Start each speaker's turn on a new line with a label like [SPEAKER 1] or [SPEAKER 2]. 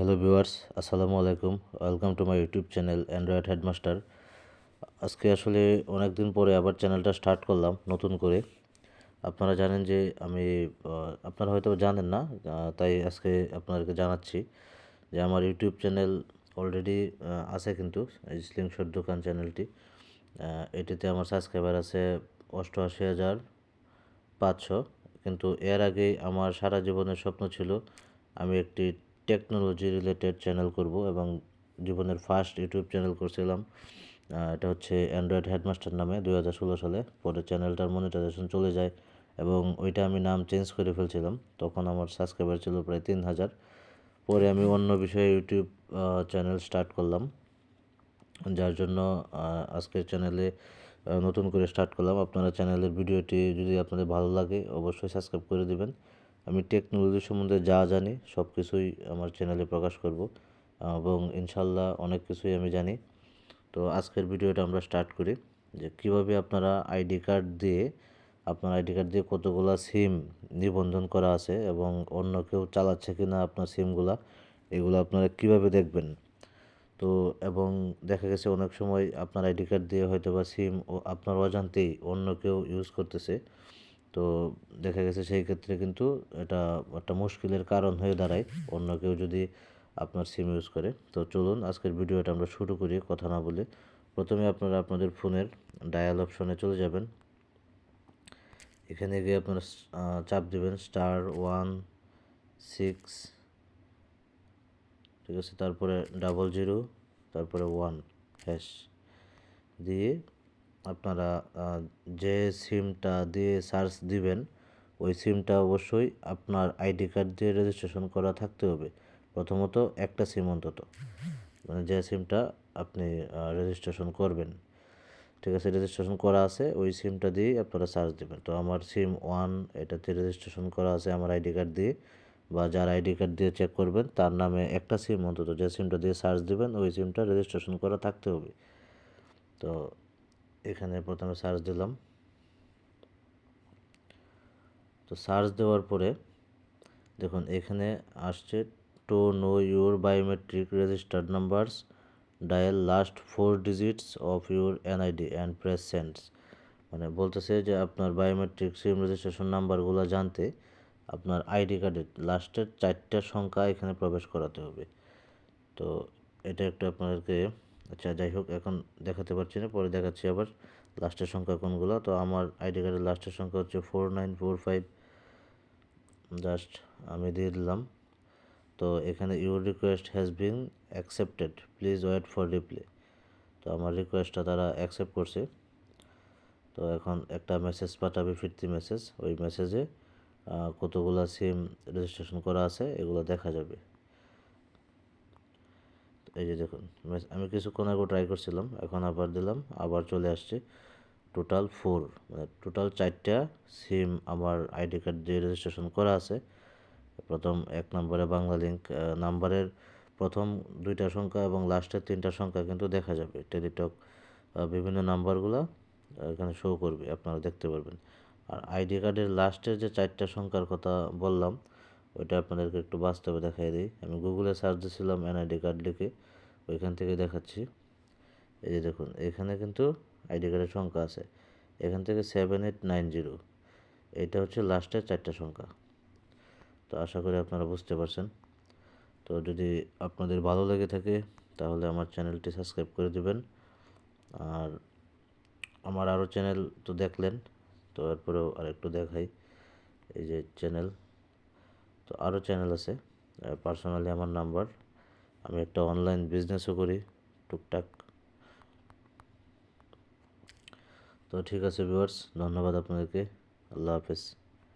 [SPEAKER 1] Hello viewers, আসসালামু আলাইকুম। Welcome to my YouTube channel Android headmaster. আজকে আসলে অনেক দিন পরে আবার চ্যানেলটা স্টার্ট করলাম নতুন করে। আপনারা জানেন যে আমি আপনারা হয়তো জানেন না, তাই আজকে আপনাদেরকে জানাচ্ছি যে আমার ইউটিউব চ্যানেল অলরেডি আছে, কিন্তু এই স্লিংশট দোকান চ্যানেলটি, এটিতে আমার সাবস্ক্রাইবার আছে 88,500। কিন্তু এর আগেই আমার সারা জীবনের স্বপ্ন ছিল আমি একটি টেকনোলজি রিলেটেড চ্যানেল করব, এবং জীবনের ফার্স্ট ইউটিউব চ্যানেল করছিলাম। এটা হচ্ছে অ্যান্ড্রয়েড হেডমাস্টার নামে 2016 সালে। পরে চ্যানেলটার মনিটাইজেশন চলে যায় এবং ওইটা আমি নাম চেঞ্জ করে ফেলছিলাম। তখন আমার সাবস্ক্রাইবার ছিল প্রায় 3,000। পরে আমি অন্য বিষয়ে ইউটিউব চ্যানেল স্টার্ট করলাম, যার জন্য আজকের চ্যানেলে নতুন করে স্টার্ট করলাম। আপনারা চ্যানেলের ভিডিওটি যদি আপনাদের ভালো লাগে অবশ্যই সাবস্ক্রাইব করে দিবেন। আমি টেকনোলজি সম্বন্ধে যা জানি সব কিছুই আমার চ্যানেলে প্রকাশ করব, এবং ইনশাল্লাহ অনেক কিছুই আমি জানি। তো আজকের ভিডিওটা আমরা স্টার্ট করি যে কীভাবে আপনারা আপনার আইডি কার্ড দিয়ে কতগুলো সিম নিবন্ধন করা আছে এবং অন্য কেউ চালাচ্ছে কি না আপনার সিমগুলা, এগুলো আপনারা কীভাবে দেখবেন। তো এবং দেখা গেছে অনেক সময় আপনার আইডি কার্ড দিয়ে হয়তো বা সিম ও আপনার অজান্তেই অন্য কেউ ইউজ করতেছে। তো দেখা গেছে সেই ক্ষেত্রে কিন্তু এটা একটা মুশকিলের কারণ হয়ে দাঁড়ায়, অন্য কেউ যদি আপনার সিম ইউজ করে। তো চলুন আজকের ভিডিওটা আমরা শুরু করি কথা না বলে। প্রথমে আপনারা আপনাদের ফোনের ডায়াল অপশনে চলে যাবেন। এখানে গিয়ে আপনারা চাপ দেবেন *16, ঠিক আছে, তারপরে 00, তারপরে 1# দিয়ে আপনারা যে সিমটা দিয়ে সার্চ দিবেন ওই সিমটা অবশ্যই আপনার আইডি কার্ড দিয়ে রেজিস্ট্রেশন করা থাকতে হবে। প্রথমত একটা সিম অন্তত, মানে যে সিমটা আপনি রেজিস্ট্রেশন করবেন, ঠিক আছে, রেজিস্ট্রেশন করা আছে ওই সিমটা দিয়েই আপনারা সার্চ দেবেন। তো আমার সিম 1 এটাতে রেজিস্ট্রেশন করা আছে আমার আইডি কার্ড দিয়ে, বা যার আইডি কার্ড দিয়ে চেক করবেন তার নামে একটা সিম অন্তত, যে সিমটা দিয়ে সার্চ দেবেন ওই সিমটা রেজিস্ট্রেশন করা থাকতে হবে। তো এখানে প্রথমে সার্চ দিলাম। তো সার্চ দেওয়ার পরে দেখুন এখানে আসছে to know your biometric registered numbers, dial last 4 digits of your NID and press sends. মানে বলতেছে যে আপনার বায়োমেট্রিক সিম রেজিস্ট্রেশন নাম্বারগুলো জানতে আপনার আইডি কার্ডের লাস্টের 4টা সংখ্যা এখানে প্রবেশ করাতে হবে। তো এটা একটু আপনাদেরকে, আচ্ছা যাই হোক, এখন দেখাতে পারছি না, পরে দেখাচ্ছি আবার লাস্টের সংখ্যা কোনগুলো। তো আমার আইডি কার্ডের লাস্টের সংখ্যা হচ্ছে 4945, জাস্ট আমি দিয়ে দিলাম। তো এখানে your request has been accepted, please wait for reply. তো আমার রিকোয়েস্টটা তারা অ্যাকসেপ্ট করছে। তো এখন একটা মেসেজ পাঠাবে, ফিরতি মেসেজ। ওই মেসেজে কতগুলো সিম রেজিস্ট্রেশন করা আছে এগুলো দেখা যাবে। এই যে দেখুন, আমি কিছুক্ষণ আগে ট্রাই করছিলাম, এখন আবার দিলাম, আবার চলে আসছে টোটাল 4, মানে টোটাল 4টা সিম আমার আইডি কার্ড দিয়ে রেজিস্ট্রেশন করা আছে। প্রথম 1 নম্বরে বাংলা লিঙ্ক নাম্বারের প্রথম 2টা সংখ্যা এবং লাস্টের 3টা সংখ্যা কিন্তু দেখা যাবে। টেলিটক বিভিন্ন নাম্বারগুলো এখানে শো করবে, আপনারা দেখতে পারবেন। আর আইডি কার্ডের লাস্টের যে 4টা সংখ্যার কথা বললাম ওইটা আপনাদেরকে একটু বাস্তবে দেখাই দিই। আমি গুগলে সার্চ দিয়েছিলাম এনআইডি কার্ড লিখে, ওইখান থেকে দেখাচ্ছি। এই যে দেখুন এখানে কিন্তু আইডি কার্ডের সংখ্যা আছে, এখান থেকে 7890, এইটা হচ্ছে লাস্টের 4টা সংখ্যা। তো আশা করি আপনারা বুঝতে পারছেন। তো যদি আপনাদের ভালো লেগে থাকে তাহলে আমার চ্যানেলটি সাবস্ক্রাইব করে দিবেন। আর আমার আরও চ্যানেল তো দেখলেন, তো এরপরেও আরেকটু দেখাই। এই যে চ্যানেল, তো আরও চ্যানেল আছে। পার্সোনালি আমার নাম্বার, আমি একটা অনলাইন বিজনেসও করি টুকটাক। তো ঠিক আছে ভিউয়ার্স, ধন্যবাদ আপনাদেরকে। আল্লাহ হাফেজ।